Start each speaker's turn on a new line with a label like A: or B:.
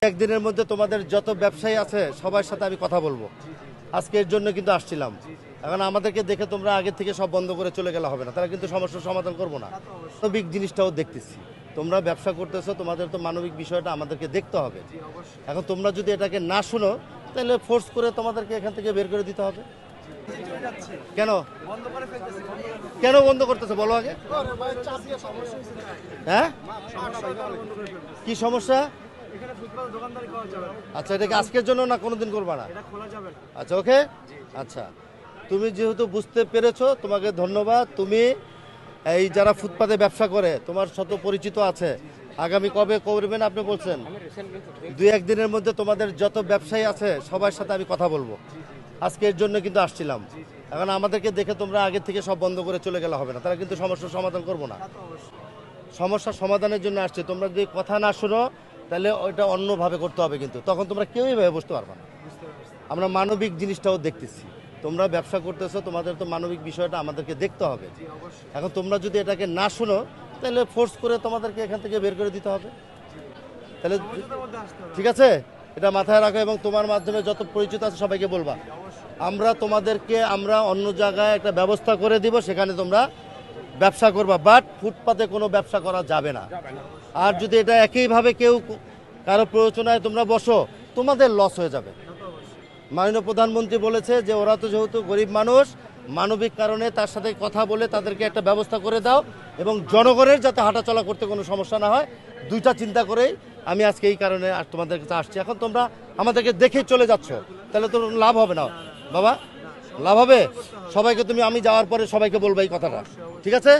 A: একদিনের মধ্যে তোমাদের যত ব্যবসায়ী আছে সবার সাথে আমি কথা বলবো। আজকে এর জন্য কিন্তু আসছিলাম। এখন আমাদেরকে দেখে তোমরা আগে থেকে সব বন্ধ করে চলে গেলে হবে না, তারা কিন্তু সমস্যার সমাধান করবো না। মানবিক জিনিসটাও দেখতেছি, তোমরা ব্যবসা করতেছো, তোমাদের তো মানবিক বিষয়টা আমাদেরকে দেখতে হবে। এখন তোমরা যদি এটাকে না শুনো তাহলে ফোর্স করে তোমাদেরকে এখান থেকে বের করে দিতে হবে। কেন কেন বন্ধ করতেছে বলো আগে? হ্যাঁ, কি সমস্যা? আচ্ছা, এটা কি আজকের জন্য না কোনোদিন করবা না? আচ্ছা, ওকে। আচ্ছা, তুমি যেহেতু বুঝতে পেরেছো তোমাকে ধন্যবাদ। তুমি এই যারা ফুটপাতে ব্যবসা করে তোমার শত পরিচিত আছে, আগামী কবে করবেন আপনি বলছেন? 2-1 দিনের মধ্যে তোমাদের যত ব্যবসায়ী আছে সবার সাথে আমি কথা বলবো। আজকে এর জন্য কিন্তু আসছিলাম। এখন আমাদেরকে দেখে তোমরা আগে থেকে সব বন্ধ করে চলে গেলে হবে না, তারা কিন্তু সমস্যার সমাধান করবো না। সমস্যার সমাধানের জন্য আসছে, তোমরা যদি কথা না শোনো তাহলে ওইটা অন্যভাবে করতে হবে, কিন্তু তখন তোমরা কেউই ভাবে বুঝতে পারবে না। আমরা মানবিক জিনিসটাও দেখতেছি, তোমরা ব্যবসা করতেছো, তোমাদের তো মানবিক বিষয়টা আমাদেরকে দেখতে হবে। এখন তোমরা যদি এটাকে না শোনো তাহলে ফোর্স করে তোমাদেরকে এখান থেকে বের করে দিতে হবে। তাহলে ঠিক আছে, এটা মাথায় রাখো এবং তোমার মাধ্যমে যত পরিচিত আছে সবাইকে বলবা। আমরা অন্য জায়গায় একটা ব্যবস্থা করে দিব, সেখানে তোমরা ব্যবসা করবা, বাট ফুটপাতে কোনো ব্যবসা করা যাবে না। আর যদি এটা একইভাবে কেউ কারো প্ররোচনায় তোমরা বসো, তোমাদের লস হয়ে যাবে। মাননীয় প্রধানমন্ত্রী বলেছে যে ওরা তো যেহেতু গরিব মানুষ, মানবিক কারণে তার সাথে কথা বলে তাদেরকে একটা ব্যবস্থা করে দাও এবং জনগণের যাতে হাঁটাচলা করতে কোনো সমস্যা না হয়, দুইটা চিন্তা করেই আমি আজকে এই কারণে আর তোমাদের কাছে আসছি। এখন তোমরা আমাদেরকে দেখে চলে যাচ্ছ, তাহলে তো লাভ হবে না বাবা, লাভ হবে সবাইকে। আমি যাওয়ার পরে সবাইকে বলবো এই কথাটা, ঠিক আছে?